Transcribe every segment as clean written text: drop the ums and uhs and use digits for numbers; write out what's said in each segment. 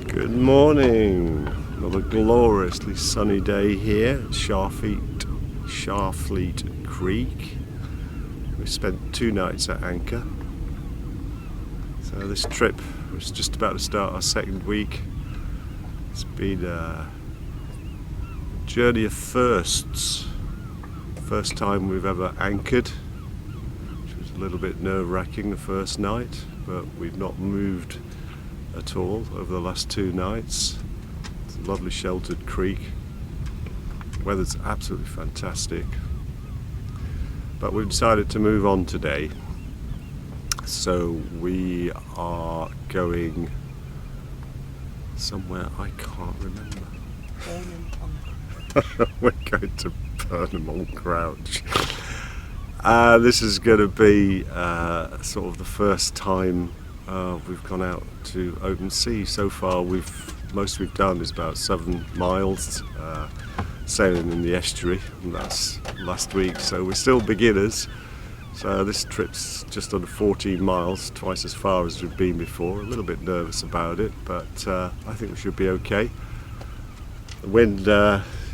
Good morning. Another gloriously sunny day here at Sharfleet Creek. We spent 2 nights at anchor. So this trip was just about to start our second week. It's been a journey of firsts. First time we've ever anchored, which was a little bit nerve-wracking the first night, but we've not moved at all over the last 2 nights. It's a lovely sheltered creek. The weather's absolutely fantastic. But we've decided to move on today. So we are going somewhere I can't remember. We're going to Burnham on Crouch. This is going to be sort of the first time we've gone out to open sea. So far most we've done is about 7 miles sailing in the estuary, and that's last week, so we're still beginners. So this trip's just under 14 miles, twice as far as we've been before. A little bit nervous about it, but I think we should be okay. The wind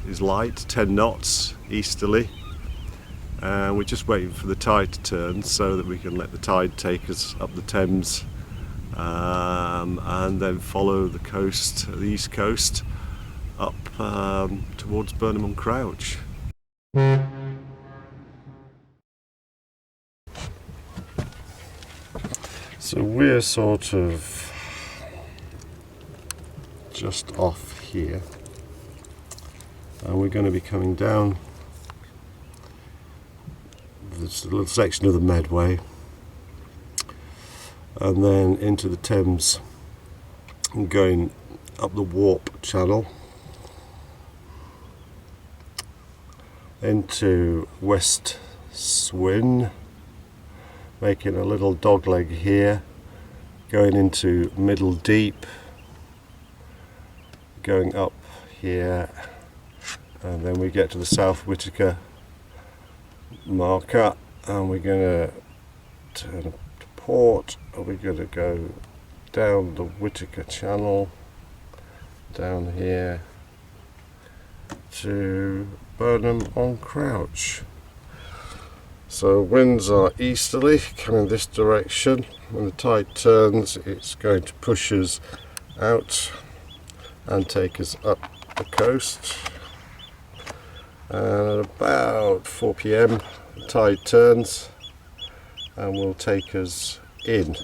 is light, 10 knots easterly, and we're just waiting for the tide to turn so that we can let the tide take us up the Thames and then follow the coast, the east coast, up towards Burnham on Crouch. So we're sort of just off here, and we're going to be coming down this little section of the Medway and then into the Thames and going up the Warp Channel into West Swin, making a little dogleg here, going into Middle Deep, going up here, and then we get to the South Whitaker marker, and we're going to turn to port, and we're going to go down the Whitaker Channel, down here to Burnham on Crouch. So winds are easterly, coming this direction. When the tide turns, it's going to push us out and take us up the coast. And at about 4 p.m. the tide turns and will take us in.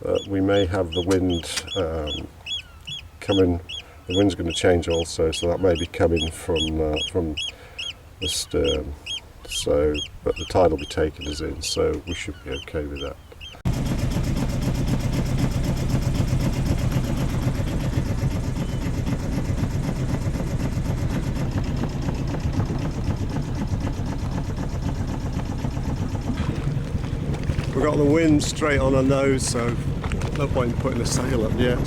But we may have the wind coming. The wind's going to change also, so that may be coming from the stern. So, but the tide will be taking us in, so we should be okay with that. We've got the wind straight on our nose, so no point in putting a sail up yet.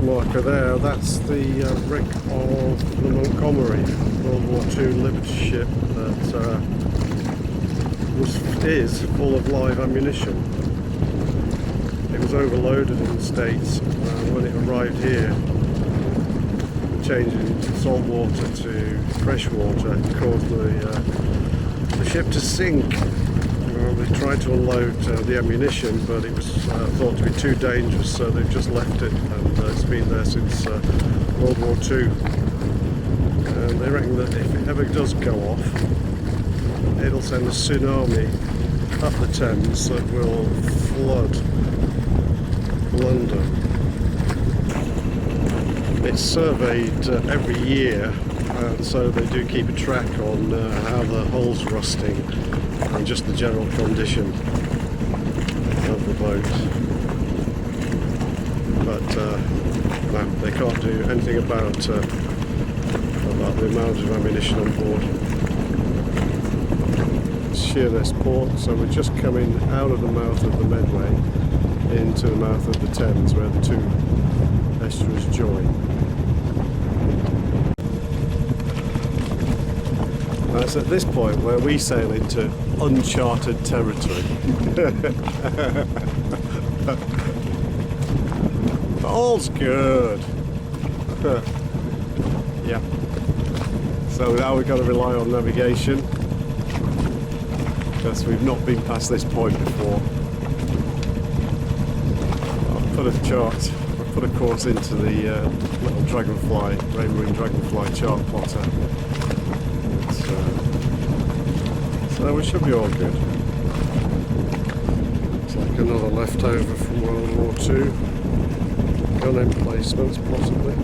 Marker there, that's the wreck of the Montgomery, World War II Liberty ship that is full of live ammunition. It was overloaded in the States. When it arrived here, changing salt water to fresh water, it caused the ship to sink. They tried to unload the ammunition, but it was thought to be too dangerous, so they've just left it, and it's been there since World War II. And they reckon that if it ever does go off, it'll send a tsunami up the Thames that will flood London. It's surveyed every year, and so they do keep a track on how the hull's rusting and just the general condition of the boat. But no, they can't do anything about the amount of ammunition on board. Sheerness Port, so we're just coming out of the mouth of the Medway into the mouth of the Thames where the two estuaries join. And it's at this point where we sail into uncharted territory. All's good. Yeah. So now we've got to rely on navigation because we've not been past this point before. I'll put a chart, I'll put a course into the little dragonfly, Rainbow Dragonfly chart plotter. So we should be all good. It's like another leftover from World War II. Gun emplacements, possibly.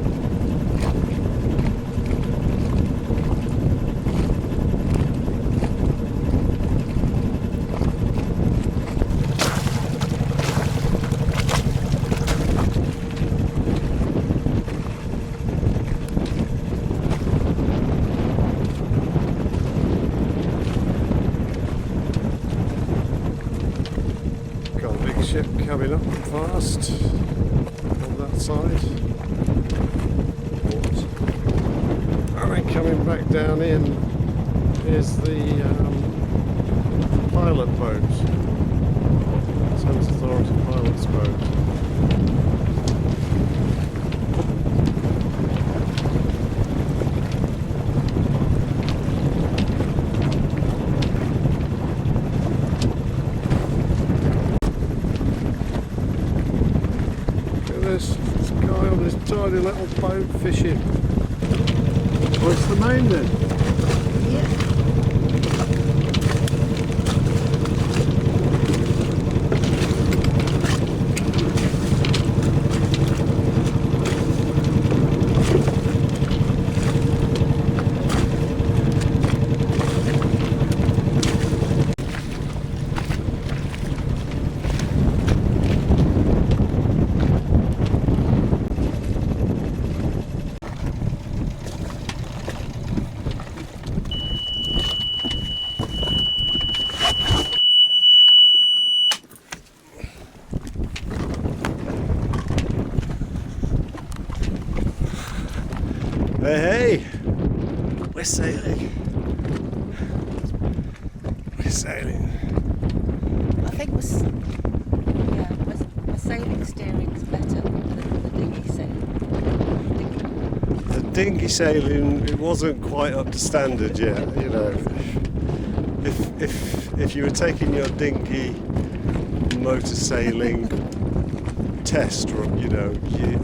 Got a big ship coming up fast. That side, and then coming back down in is the pilot boat, Thames Authority pilot's boat. This guy on this tiny little boat fishing. What's the main then? Yeah. Hey, we're sailing. We're sailing. I think my sailing steering's better than the dinghy sailing. The dinghy sailing, it wasn't quite up to standard yet. You know, if you were taking your dinghy motor sailing test, you know,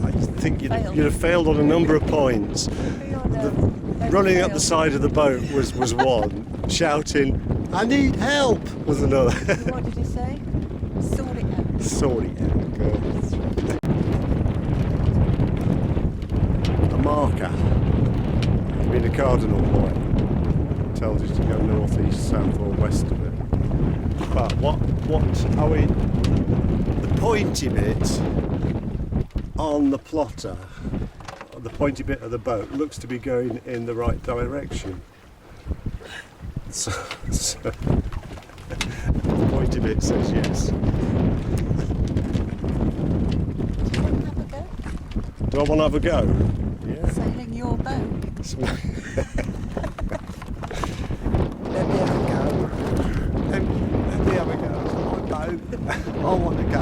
I think you'd have failed on a number of points. Running up the side of the boat was one. Shouting, "I need help!" was another. What did you say? Sort it out. Sort it out, girl. A marker. I mean a cardinal point. Tells you to go north, east, south or west of it. But what are we... The pointy bit on the plotter, the pointy bit of the boat, looks to be going in the right direction. So the pointy bit says yes. Do I want to have a go? Yeah. Sailing your boat. Let me have a go. Let me have a go. It's my boat. I want to go.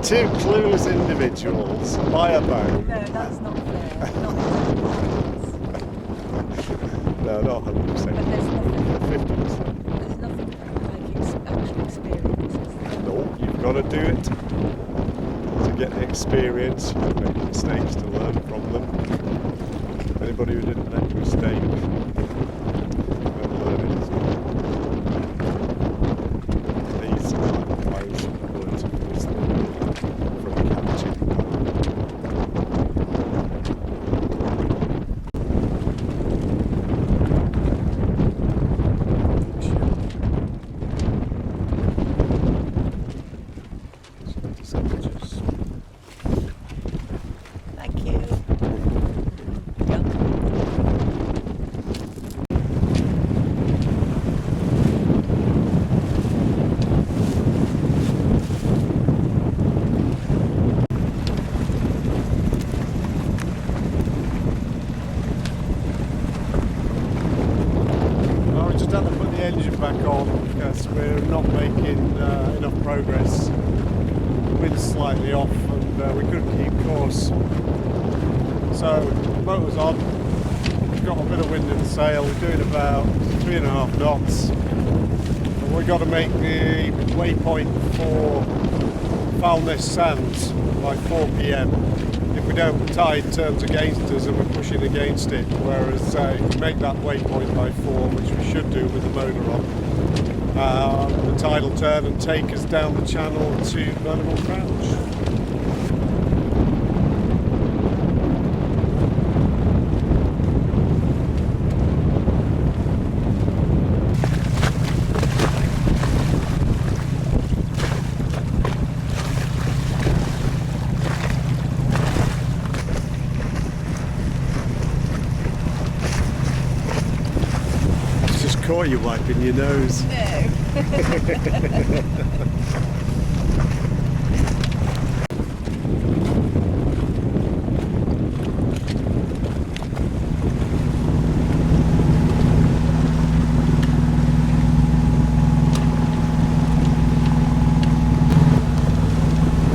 Two clueless individuals by a boat. No, that's not fair. Not No, not 100%. But there's nothing, 50%. there's nothing like actual experience. Is there? No, you've got to do it to get the experience. You make mistakes to learn from them. Anybody who didn't make a mistake won't learn it as well. These are the Irish words of wisdom from Captain. Thank you. Yeah. Well, we just had to put the engine back on because we're not making enough progress. The wind's slightly off and we couldn't keep course. So the motor's on, we've got a bit of wind in the sail, we're doing about 3.5 knots. And we've got to make the waypoint for Foulness Sands by 4 p.m. If we don't, the tide turns against us and we're pushing against it. Whereas if we make that waypoint by 4, which we should do with the motor on, the tide will turn and take us down the channel to Burnham Crouch. Caught you wiping your nose. No.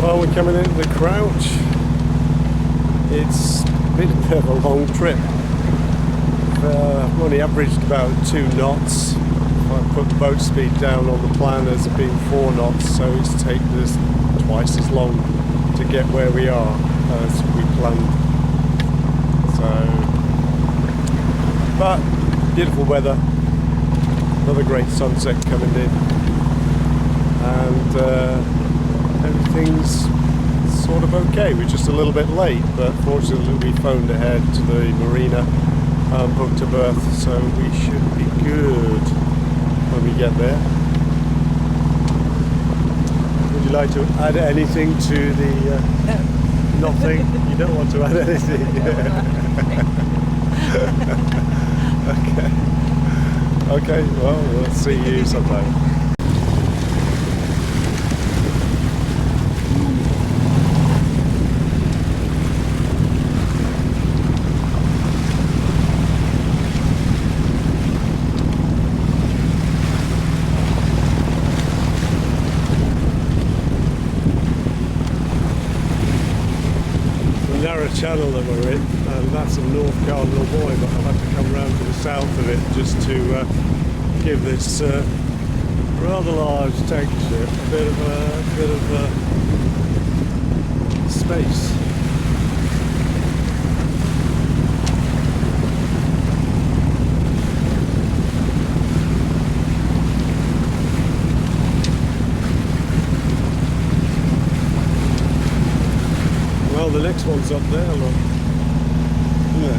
Well, we're coming into the Crouch. It's been a bit of a long trip. I've only averaged about 2 knots. I put the boat speed down on the plan as being 4 knots, so it's taken us twice as long to get where we are as we planned. So, but beautiful weather, another great sunset coming in, and everything's sort of okay. We're just a little bit late, but fortunately we phoned ahead to the marina. Booked a berth, so we should be good when we get there. Would you like to add anything to the... Nothing? You don't want to add anything? Okay. Okay, well, we'll see you sometime. Narrow channel that we're in, and that's a North Cardinal Buoy, but I'll have to come round to the south of it just to give this rather large tank ship a bit of space. Well, the next one's up there, look. Yeah.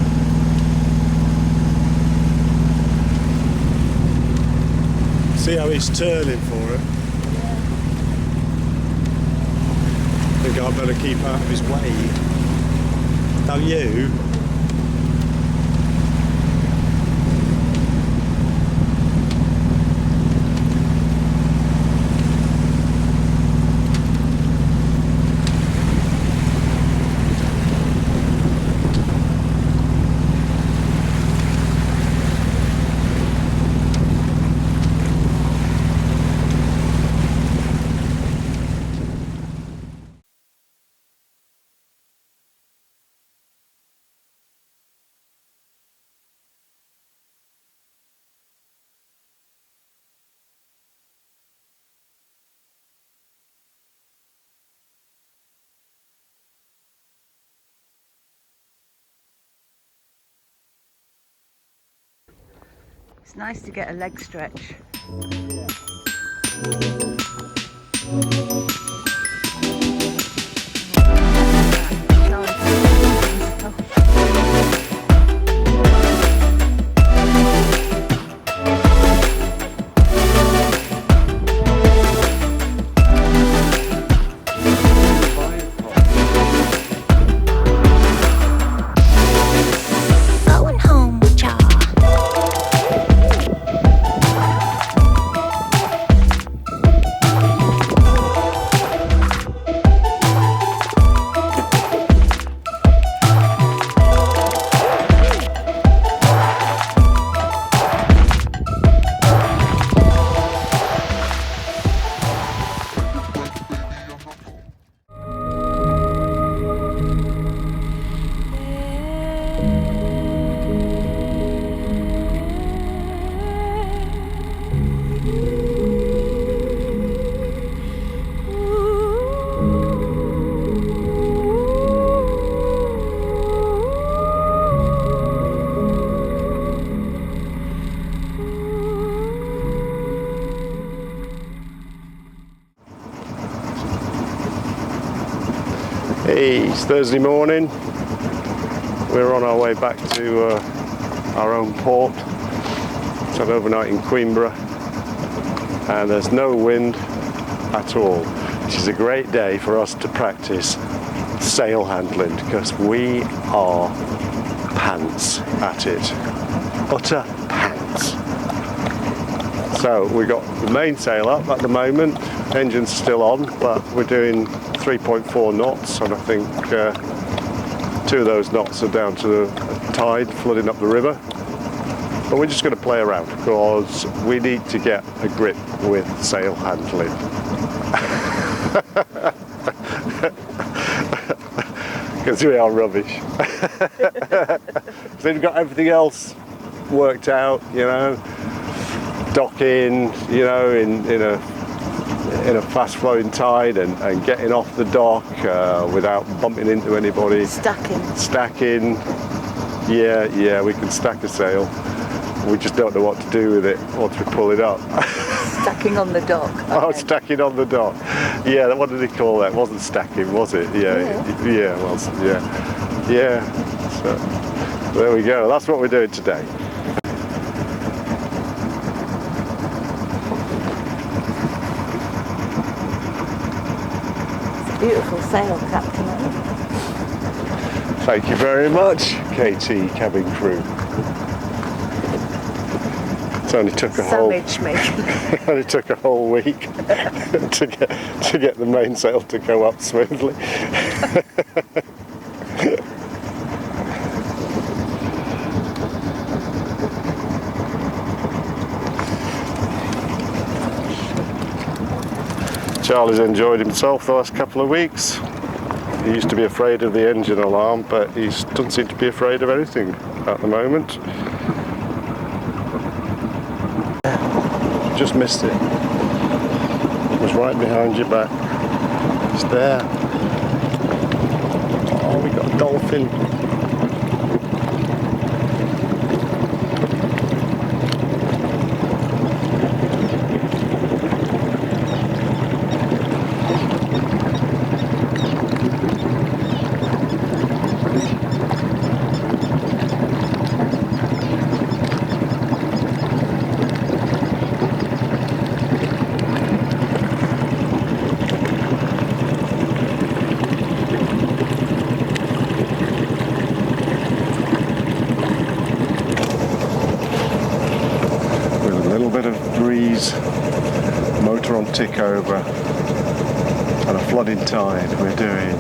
See how he's turning for it? I think I better keep out of his way. Don't you? It's nice to get a leg stretch. Going home with y'all. Hey, it's Thursday morning. We're on our way back to our own port. It's an overnight in Queenborough, and there's no wind at all, which is a great day for us to practice sail handling because we are pants at it. Utter pants. So we got the mainsail up at the moment, engine's still on, but we're doing 3.4 knots, and I think 2 of those knots are down to the tide flooding up the river. But we're just going to play around because we need to get a grip with sail handling. Because we are rubbish. So we've got everything else worked out, you know, docking, you know, in a fast flowing tide and getting off the dock without bumping into anybody. Stacking. Yeah, we can stack a sail. We just don't know what to do with it once we pull it up. Stacking on the dock. Oh, stacking on the dock. Yeah, what did he call that? It wasn't stacking, was it? Yeah, well, yeah. So there we go. That's what we're doing today. Beautiful sail, Captain. Thank you very much, KT cabin crew. It only took a only took a whole week to get the mainsail to go up smoothly. Charlie's enjoyed himself the last couple of weeks. He used to be afraid of the engine alarm, but he doesn't seem to be afraid of anything at the moment. Just missed it. It was right behind your back. It's there. Oh, we got a dolphin. Motor on tick over and a flooding tide. We're doing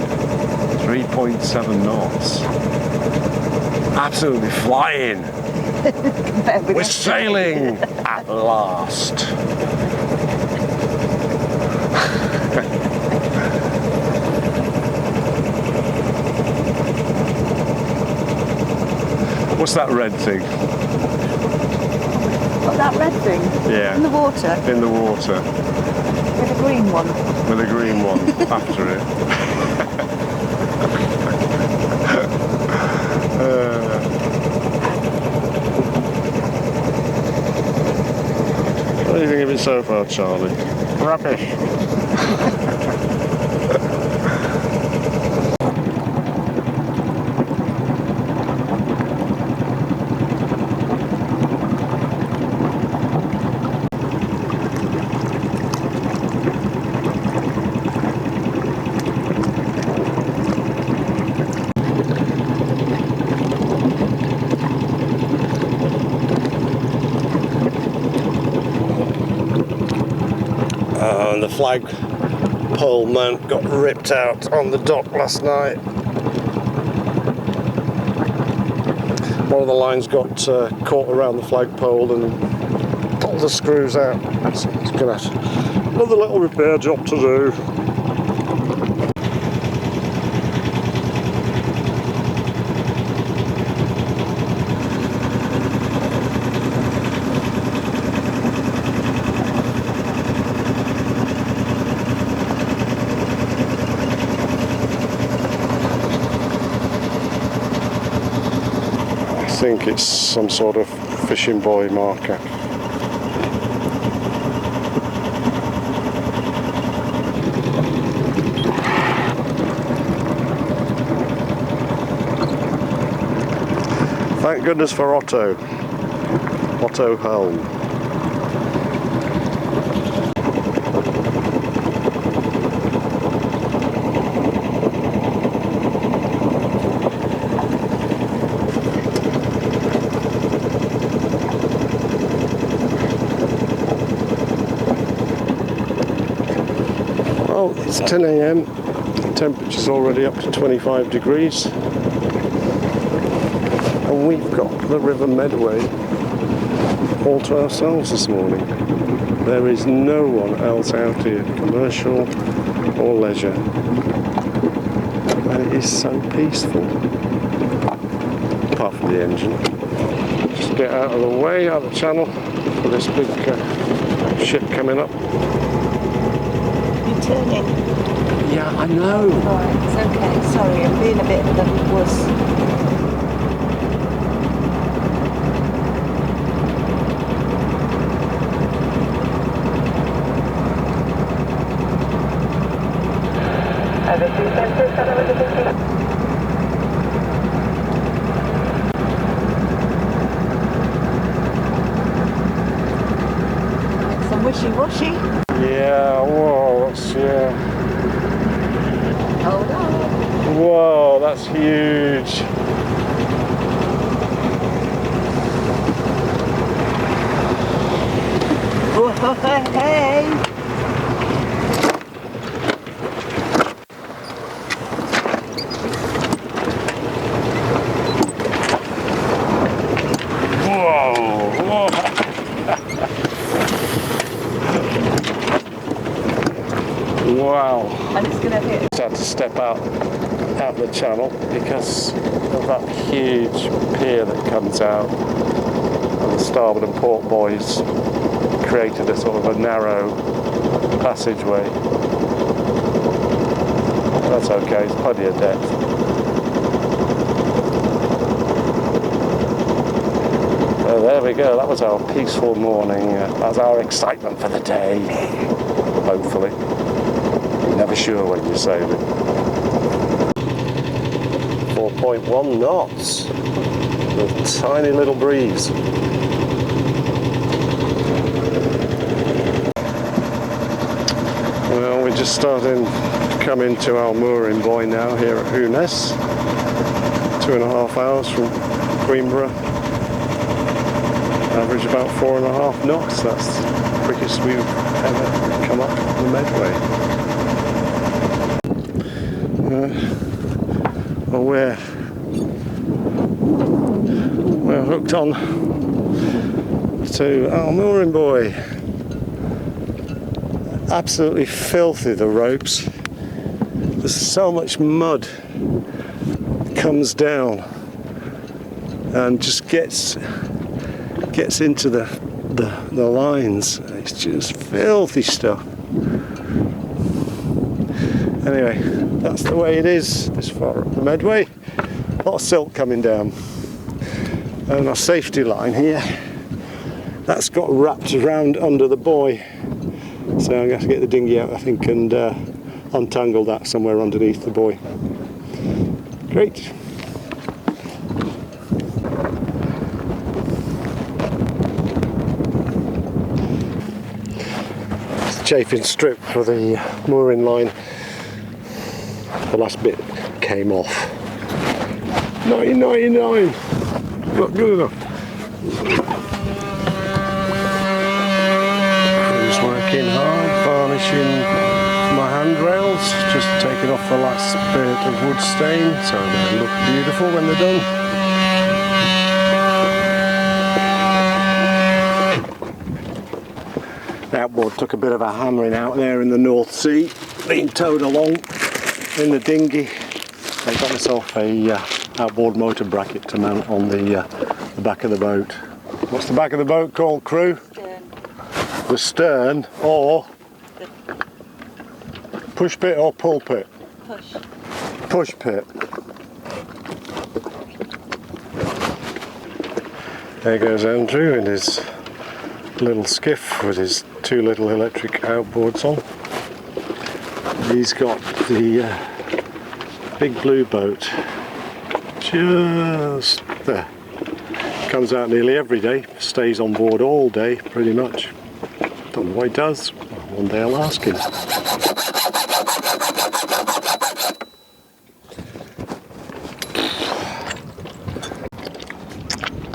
3.7 knots. Absolutely flying. We're sailing at last. What's that red thing? Oh, that red thing? Yeah. In the water? In the water. With a green one? With a green one after it. so far, Charlie? Rubbish. And the flag pole mount got ripped out on the dock last night. One of the lines got caught around the flagpole and pulled the screws out. So it's going to have another little repair job to do. I think it's some sort of fishing buoy marker. Thank goodness for Otto Helm. Well, it's 10 AM, the temperature's already up to 25 degrees. And we've got the River Medway all to ourselves this morning. There is no one else out here, commercial or leisure. And it is so peaceful. Apart from the engine. Just get out of the way, out of the channel, for this big ship coming up. You're turning. Yeah, I know. Alright, it's okay. Sorry, I'm being a bit of a wuss. Some wishy-washy. Yeah, whoa, that's, yeah. Hold on. Whoa, that's huge. Whoa, hey! Whoa. Wow. And it's gonna hit. Just had to step out the channel because of that huge pier that comes out, and the starboard and port buoys created a sort of a narrow passageway. That's okay, it's plenty of depth. There we go, that was our peaceful morning. That's our excitement for the day, hopefully. You're never sure when you sail it. 4.1 knots, with a tiny little breeze. Well, we're just starting to come into our mooring buoy now here at Hunes. 2.5 hours from Queenborough. Average about 4.5 knots. That's the quickest we've ever come up the Medway. Well, we're hooked on to our mooring buoy. Absolutely filthy, the ropes. There's so much mud comes down and just gets into the lines. It's just filthy stuff. Anyway, that's the way it is this far up the Medway. A lot of silt coming down. And our safety line here That's got wrapped around under the buoy, so I'm going to have to get the dinghy out, I think, and untangle that somewhere underneath the buoy. Great. It's the chafing strip for the mooring line. The last bit came off. 1999. Not good enough. Crew's working hard, varnishing my handrails, just taking off the last bit of wood stain so they look beautiful when they're done. The outboard took a bit of a hammering out there in the North Sea, being towed along in the dinghy. I got myself a outboard motor bracket to mount on the back of the boat. What's the back of the boat called, crew? Stern. The stern, or push pit or pull pit? Push. Push pit. There goes Andrew in his little skiff with his 2 little electric outboards on. He's got the big blue boat just there. Comes out nearly every day, stays on board all day pretty much. Don't know what he does. One day I'll ask him.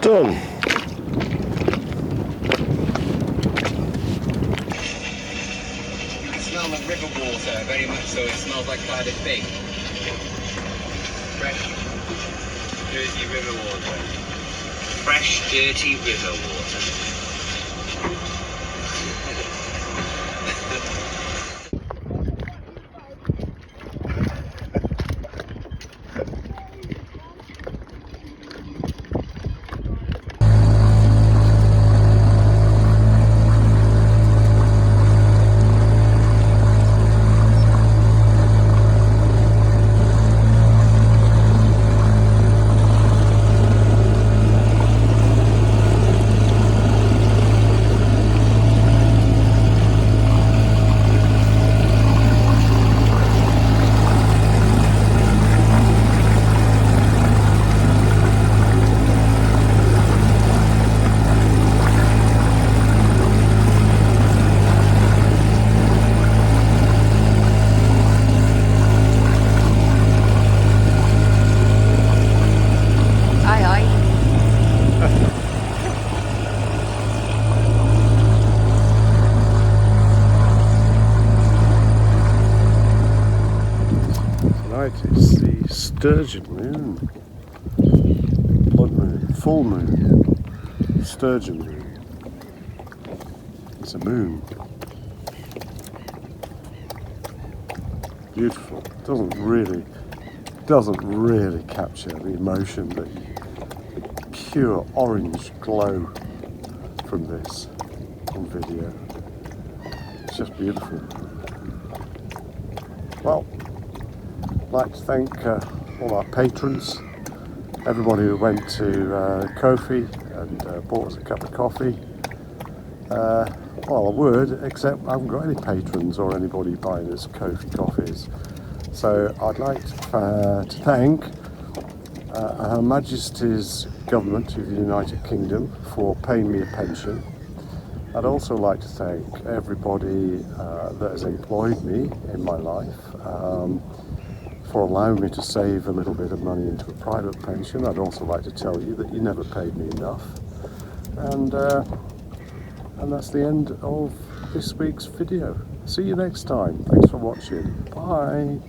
Done. It smells like river water, very much so. It smells like Cardiff Bay. Fresh, dirty river water. Fresh, dirty river water. It's the sturgeon moon, blood moon, full moon, sturgeon moon. It's a moon. Beautiful. Doesn't really capture the emotion, the pure orange glow from this on video. It's just beautiful. Well, I'd like to thank all our patrons, everybody who went to Ko-fi and bought us a cup of coffee. Well, I would, except I haven't got any patrons or anybody buying us Ko-fi coffees. So I'd like to thank Her Majesty's Government of the United Kingdom for paying me a pension. I'd also like to thank everybody that has employed me in my life for allowing me to save a little bit of money into a private pension. I'd also like to tell you that you never paid me enough. And that's the end of this week's video. See you next time. Thanks for watching. Bye.